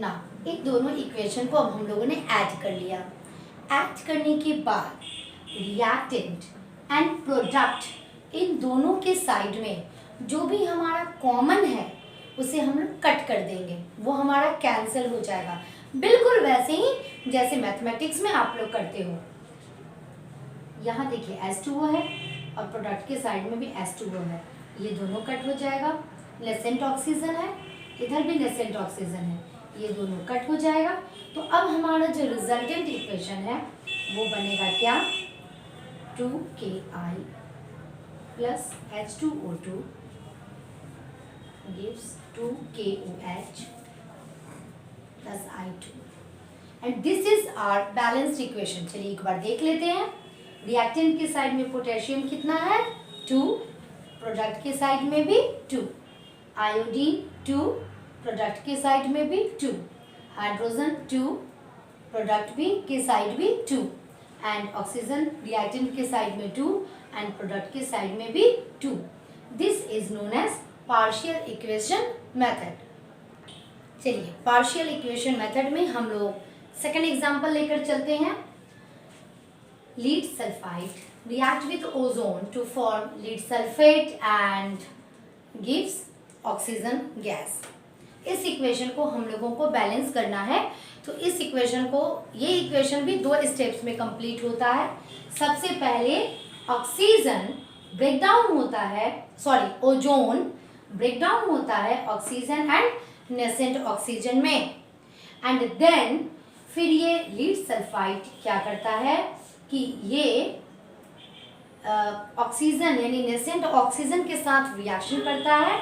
ना इन दोनों इक्वेशन को अब हम लोगों ने ऐड कर लिया। ऐड करने के बाद रिएक्टेंट एंड प्रोडक्ट इन दोनों के साइड में जो भी हमारा कॉमन है उसे हम लोग कट कर देंगे, वो हमारा कैंसिल हो जाएगा। बिल्कुल वैसे ही जैसे मैथमेटिक्स में आप लोग करते हो। यहाँ देखिए H2O है और प्रोडक्ट के साइड में भी H2O है, ये दोनों कट हो जाएगा। नेसेंट ऑक्सीजन है, इधर भी नेसेंट ऑक्सीजन है, ये दोनों कट हो जाएगा। तो अब हमारा जो रिजल्टेंट इक्वेशन है वो बनेगा क्या, 2Ki + H2O2 gives 2KOH + I2 and this is our balanced equation। चलिए एक बार देख लेते हैं। रिएक्टेंट के साइड में पोटेशियम कितना है, 2, प्रोडक्ट के साइड में भी 2, आयोडीन 2, प्रोडक्ट के साइड में भी 2, हाइड्रोजन 2, प्रोडक्ट भी के साइड भी 2 एंड ऑक्सीजन रिएक्टेंट के साइड में 2 एंड प्रोडक्ट के साइड में भी 2। This is known as partial equation method. चलिए पार्शियल इक्वेशन मेथड में हम लोग सेकंड एग्जांपल लेकर चलते हैं। Lead sulphide react with ozone to form lead sulphate and gives oxygen gas. इस इक्वेशन को हम लोगों को बैलेंस करना है। तो इस इक्वेशन को, ये इक्वेशन भी 2 स्टेप्स में कंप्लीट होता है। सबसे पहले ऑक्सीजन ब्रेकडाउन होता है, ओजोन ब्रेकडाउन होता है ऑक्सीजन एंड नेसेंट ऑक्सीजन में एंड देन फिर ये लीड सल्फाइड क्या करता है कि ये ऑक्सीजन यानी नेसेंट ऑक्सीजन के साथ रिएक्शन करता है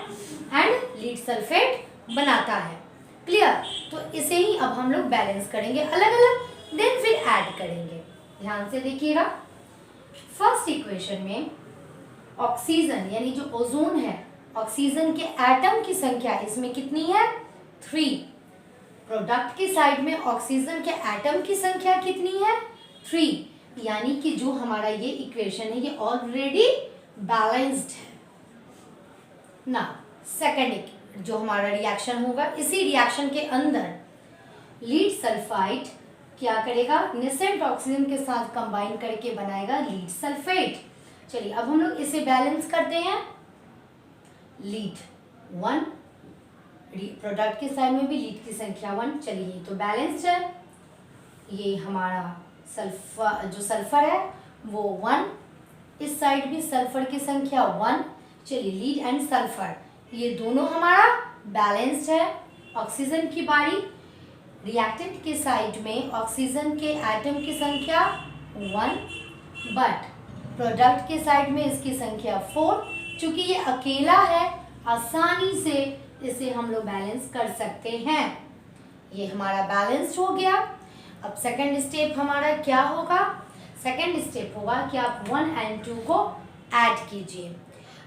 एंड लीड सल्फेट बनाता है। क्लियर। तो इसे ही अब हम लोग बैलेंस करेंगे अलग अलग, देन फिर ऐड करेंगे। ध्यान से देखिएगा। फर्स्ट इक्वेशन में ऑक्सीजन यानी जो ओजोन है, ऑक्सीजन के एटम की संख्या इसमें कितनी है, 3। प्रोडक्ट के साइड में ऑक्सीजन के एटम की संख्या कितनी है, 3। यानी कि जो हमारा ये इक्वेशन है ये ऑलरेडी बैलेंस्ड है ना। सेकंड जो हमारा रिएक्शन होगा, इसी रिएक्शन के अंदर लीड सल्फाइड क्या करेगा, नेसेंट ऑक्सीजन के साथ कंबाइन करके बनाएगा लीड सल्फेट। चलिए अब हम लोग इसे बैलेंस करते हैं। लीड 1, प्रोडक्ट के साइड में भी लीड की संख्या 1। चलिए ये तो बैलेंस्ड है। ये हमारा सल्फर है वो 1, इस साइड भी सल्फर की संख्या 1। चलिए लीड एंड सल्फर ये दोनों हमारा बैलेंस्ड है। ऑक्सीजन की बारी, रिएक्टेंट के साइड में ऑक्सीजन के एटम की संख्या 1 बट प्रोडक्ट के साइड में इसकी संख्या 4। चूंकि ये अकेला है आसानी से इसे हम लोग बैलेंस कर सकते हैं। ये हमारा बैलेंस्ड हो गया। अब सेकंड स्टेप हमारा क्या होगा, सेकंड स्टेप होगा कि आप 1 और 2 को ऐड कीजिए।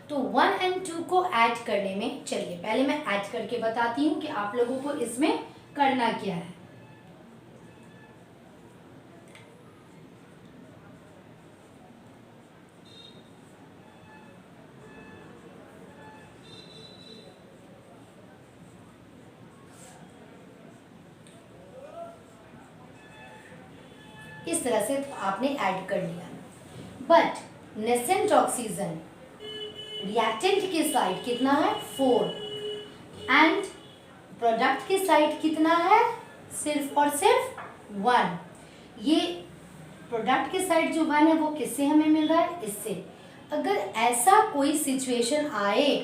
तो 1 और 2 को ऐड करने में, चलिए पहले मैं ऐड करके बताती हूँ कि आप लोगों को इसमें करना क्या है। इस तरह से तो आपने ऐड कर लिया, बट नेसेंट ऑक्सीजन रिएक्टेंट की साइड कितना है 4 एंड प्रोडक्ट की साइड कितना है सिर्फ और सिर्फ 1। ये प्रोडक्ट की साइड जो 1 है वो किससे हमें मिल रहा है, इससे। अगर ऐसा कोई सिचुएशन आए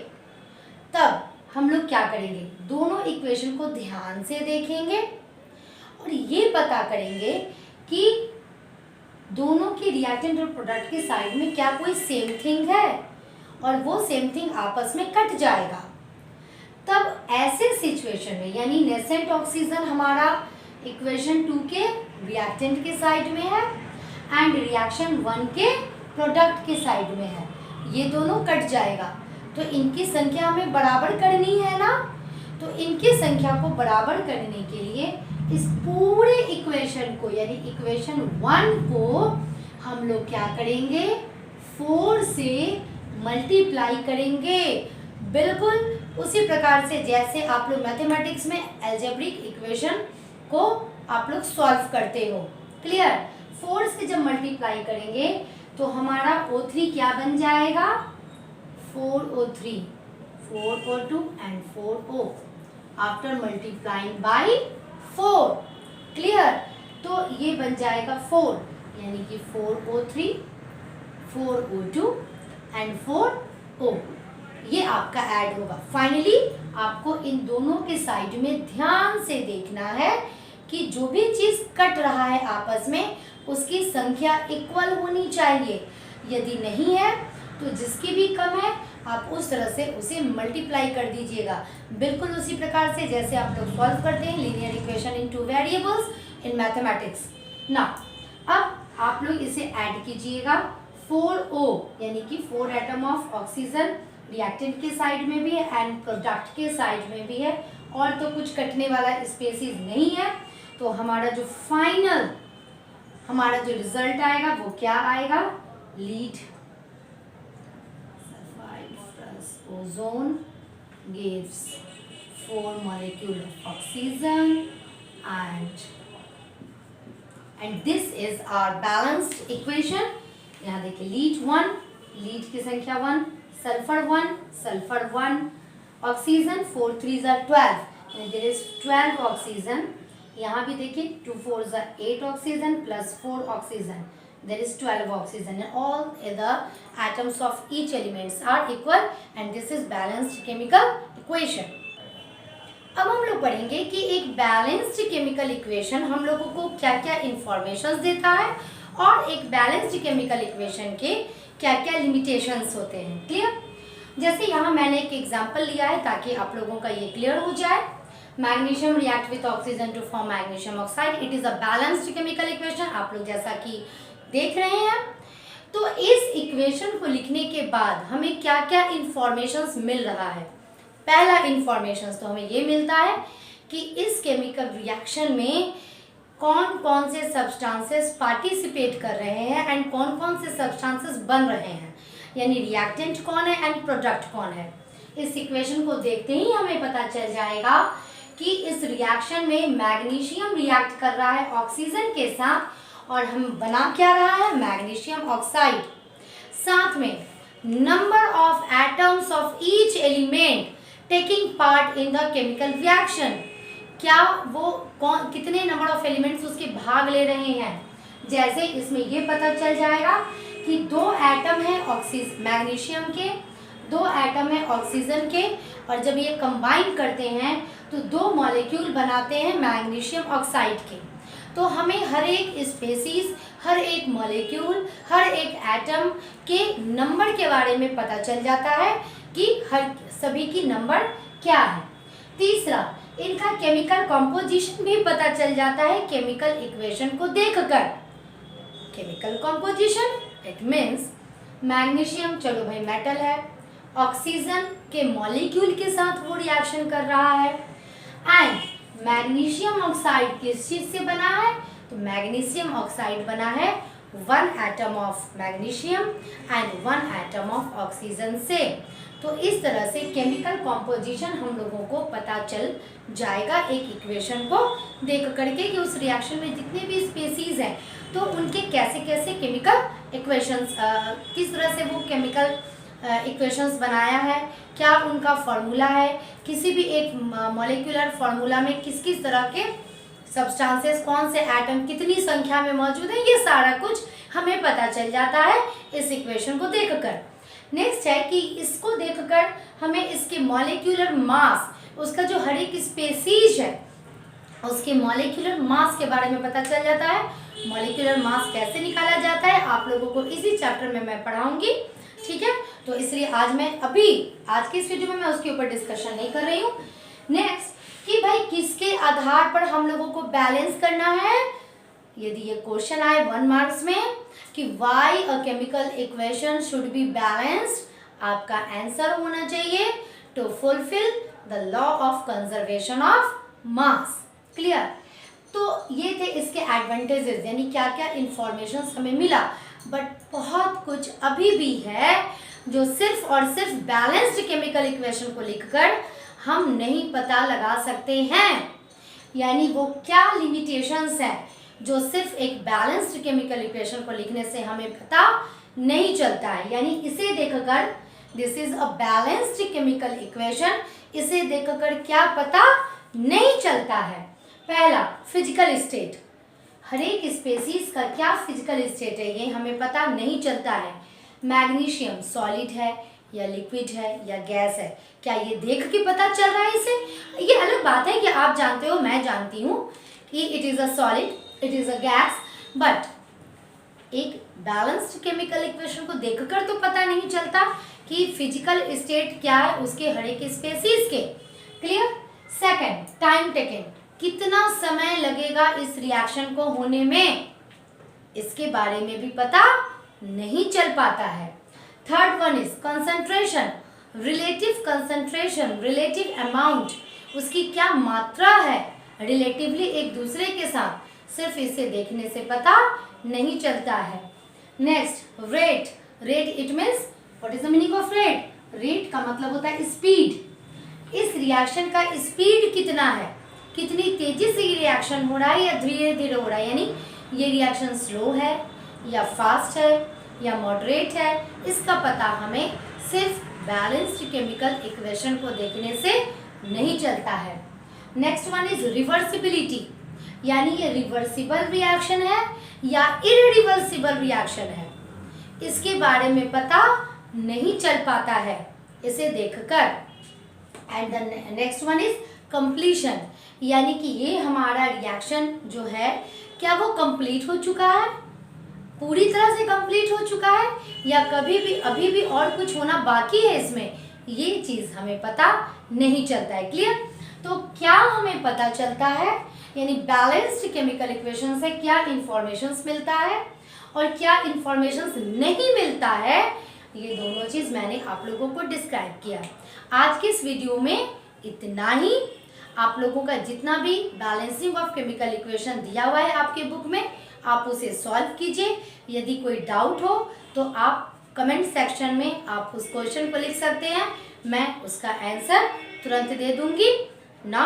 तब हम लोग क्या करेंगे, दोनों इक्वेशन को ध्यान से देखेंगे और ये पता करेंगे कि दोनों की रिएक्टेंट और प्रोडक्ट की साइड में क्या कोई सेम थिंग है और वो सेम थिंग आपस में कट जाएगा। तब ऐसे सिचुएशन में, यानी नेसेंट ऑक्सीजन हमारा इक्वेशन 2 के रिएक्टेंट के साइड में है एंड रिएक्शन 1 के प्रोडक्ट के साइड में है, ये दोनों कट जाएगा। तो इनकी संख्या हमें बराबर करनी है ना, तो इनकी संख्या को बराबर करने के लिए इस पूरे इक्वेशन को, यानी इक्वेशन 1 को हम लोग क्या करेंगे, 4 से मल्टीप्लाई करेंगे। बिल्कुल उसी प्रकार से जैसे आप लोग मैथमेटिक्स में अलजेब्रिक इक्वेशन को आप लोग सॉल्व करते हो। क्लियर। 4 से जब मल्टीप्लाई करेंगे तो हमारा O3 क्या बन जाएगा, 4O3, 4O2 and 4O after multiplying by 4। Clear. तो ये बन जाएगा 4, यानी कि 4O3, 4O2 एंड 4O, ये आपका ऐड होगा। फाइनली आपको इन दोनों के साइड में ध्यान से देखना है कि जो भी चीज कट रहा है आपस में उसकी संख्या इक्वल होनी चाहिए। यदि नहीं है तो जिसकी भी कम है आप उस तरह से उसे मल्टीप्लाई कर दीजिएगा, बिल्कुल उसी प्रकार से जैसे आप लोग सॉल्व करते हैं linear equation in 2 variables in mathematics ना। अब आप लोग इसे ऐड कीजिएगा, 4O यानी कि 4 एटम ऑफ ऑक्सीजन रिएक्टेंट के साइड में भी है एंड प्रोडक्ट के साइड में भी है, और तो कुछ कटने वाला स्पेसिस नहीं है। तो हमारा जो फाइनल हमारा जो रिजल्ट आएगा वो क्या आएगा, lead ozone gives 4 molecule of oxygen and this is our balanced equation। यहाँ देखिए लीड 1, लीड की संख्या 1, sulphur 1, sulphur 1, oxygen 4 3s are 12, there is 12 oxygen. यहाँ भी देखिए 2 4s are 8 oxygen plus 4 oxygen, there is 12 oxygen and all the atoms of each elements are equal and this is balanced chemical equation। अब हम लोग पढ़ेंगे कि एक balanced chemical equation हम लोगों को क्या क्या इंफॉर्मेशंस देता है और एक बैलेंस्ड केमिकल इक्वेशन के क्या क्या लिमिटेशंस होते हैं। क्लियर। जैसे यहाँ मैंने एक एग्जांपल लिया है ताकि आप लोगों का ये क्लियर हो जाए। Magnesium react with oxygen to form magnesium oxide, it is a balanced chemical equation. आप लोग जैसा कि देख रहे हैं, तो इस इक्वेशन को लिखने के बाद हमें क्या क्या इंफॉर्मेशंस मिल रहा है। पहला इंफॉर्मेशंस तो हमें ये मिलता है कि इस केमिकल रिएक्शन में कौन कौन से सब्सटेंसेस पार्टिसिपेट कर रहे हैं एंड कौन कौन से सब्सटेंसेस बन रहे हैं, यानी रिएक्टेंट कौन है एंड प्रोडक्ट कौन है। इस इक्वेशन को देखते ही हमें पता चल जाएगा कि इस रिएक्शन में मैग्नीशियम रिएक्ट कर रहा है ऑक्सीजन के साथ और हम बना क्या रहा है, मैग्नीशियम ऑक्साइड। साथ में number of atoms of each element taking part in the chemical reaction, क्या वो कौन कितने नंबर ऑफ एलिमेंट्स उसके भाग ले रहे हैं। जैसे इसमें ये पता चल जाएगा कि 2 एटम है मैग्नीशियम के, 2 एटम है ऑक्सीजन के, और जब ये कंबाइन करते हैं तो 2 मॉलिक्यूल बनाते हैं मैग्नीशियम ऑक्साइड के। तो हमें हर एक स्पेसीज, हर एक मॉलिक्यूल, हर एक एटम के नंबर के बारे में पता चल जाता है कि हर सभी की नंबर क्या है। तीसरा, इनका केमिकल कॉम्पोजिशन भी पता चल जाता है केमिकल इक्वेशन को देखकर। Chemical composition it means magnesium, चलो भाई मेटल है, ऑक्सीजन के मॉलिक्यूल के साथ वो रिएक्शन कर रहा है। एंड मैग्नीशियम ऑक्साइड किस चीज से बना है? तो मैग्नीशियम ऑक्साइड बना है 1 atom of magnesium and 1 atom of oxygen से। तो इस तरह से केमिकल कॉम्पोजिशन हम लोगों को पता चल जाएगा एक इक्वेशन को देख करके कि उस रिएक्शन में जितने भी स्पीसीज हैं तो उनके कैसे कैसे केमिकल इक्वेशंस, किस तरह से वो केमिकल इक्वेशंस बनाया है, क्या उनका फॉर्मूला है, किसी भी एक मॉलिक्यूलर फॉर्मूला में किस किस तरह के सब्सटेंसेस, कौन से एटम कितनी संख्या में मौजूद है, ये सारा कुछ हमें पता चल जाता है इस इक्वेशन को देखकर। नेक्स्ट है कि इसको देखकर हमें इसके मॉलिक्यूलर मास, उसका जो हर एक स्पीसीज है उसके मॉलिक्यूलर मास के बारे में पता चल जाता है। मॉलिक्यूलर मास कैसे निकाला जाता है आप लोगों को इसी चैप्टर में मैं पढ़ाऊंगी, ठीक है। तो इसलिए आज के इस वीडियो में मैं उसके ऊपर डिस्कशन नहीं कर रही हूँ। नेक्स्ट कि भाई किसके आधार पर हम लोगों को बैलेंस करना है। यदि ये क्वेश्चन आए 1 मार्क्स में कि why a chemical equation should be balanced, आपका आंसर होना चाहिए to fulfil the law of conservation of mass. Clear. तो ये थे इसके एडवांटेजेस, यानी क्या क्या इंफॉर्मेशन हमें मिला। बट बहुत कुछ अभी भी है जो सिर्फ और सिर्फ बैलेंस्ड केमिकल इक्वेशन को लिखकर हम नहीं पता लगा सकते हैं। यानी वो क्या लिमिटेशंस हैं जो सिर्फ एक बैलेंस्ड केमिकल इक्वेशन को लिखने से हमें पता नहीं चलता है। यानी इसे देखकर, this is a balanced chemical equation, इसे देखकर क्या पता नहीं चलता है। पहला, फिजिकल स्टेट, हर एक स्पेसीज का क्या फिजिकल स्टेट है ये हमें पता नहीं चलता है। मैग्नीशियम सॉलिड है या लिक्विड है या गैस है, क्या ये देख के पता चल रहा है इसे? ये अलग बात है कि आप जानते हो, मैं जानती हूँ कि it is a solid, it is a gas, but एक बैलेंस्ड केमिकल इक्वेशन को देखकर तो पता नहीं चलता कि फिजिकल स्टेट क्या है उसके हर एक स्पेसीज के। क्लियर। सेकंड, टाइम टेकन, कितना समय लगेगा इस रिएक्शन को होने में, इसके बारे में भी पता नहीं चल पाता है। Third one is concentration, relative concentration, relative amount, उसकी क्या मात्रा है रिलेटिवली एक दूसरे के साथ, सिर्फ इसे देखने से पता नहीं चलता है। Next, rate, rate it means what is the meaning of rate? Rate का मतलब होता है स्पीड। इस रिएक्शन का स्पीड कितना है, कितनी तेजी से ये रिएक्शन हो रहा है या धीरे धीरे हो रहा है, यानी ये रिएक्शन स्लो है या फास्ट है या मॉडरेट है, इसका पता हमें सिर्फ बैलेंस्ड केमिकल इक्वेशन को देखने से नहीं चलता है। नेक्स्ट वन इज रिवर्सिबिलिटी, यानी ये रिवर्सिबल रिएक्शन है या इरिवर्सिबल रिएक्शन है, इसके बारे में पता नहीं चल पाता है इसे देखकर। And the next one is completion, यानी कि ये हमारा रिएक्शन जो है क्या वो कंप्लीट हो चुका है, पूरी तरह से कंप्लीट हो चुका है या कभी भी अभी भी और कुछ होना बाकी है इसमें, ये चीज़ हमें पता नहीं चलता है। क्लियर। तो क्या हमें पता चलता है, यानी बैलेंस्ड केमिकल इक्वेशन से क्या इंफॉर्मेशंस मिलता है और क्या इंफॉर्मेशंस नहीं मिलता है, ये दोनों चीज़ मैंने आप लोगों को डिस्क्राइब किया। आज के इस वीडियो में इतना ही। आप लोगों का जितना भी बैलेंसिंग ऑफ केमिकल इक्वेशन दिया हुआ है आपके बुक में, आप उसे सॉल्व कीजिए। यदि कोई डाउट हो तो आप कमेंट सेक्शन में आप उस क्वेश्चन को लिख सकते हैं, मैं उसका आंसर तुरंत दे दूंगी ना।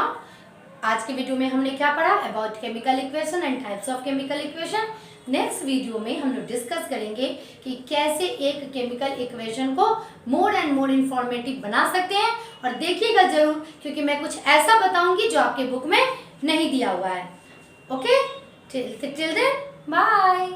आज के वीडियो में हमने क्या पढ़ा? About chemical equation and types of chemical equation. Next video में हम लोग डिस्कस करेंगे कि कैसे एक केमिकल इक्वेशन को मोर एंड मोर इंफॉर्मेटिव बना सकते हैं, और देखिएगा जरूर क्योंकि मैं कुछ ऐसा बताऊंगी जो आपके बुक में नहीं दिया हुआ है। Okay, till then bye.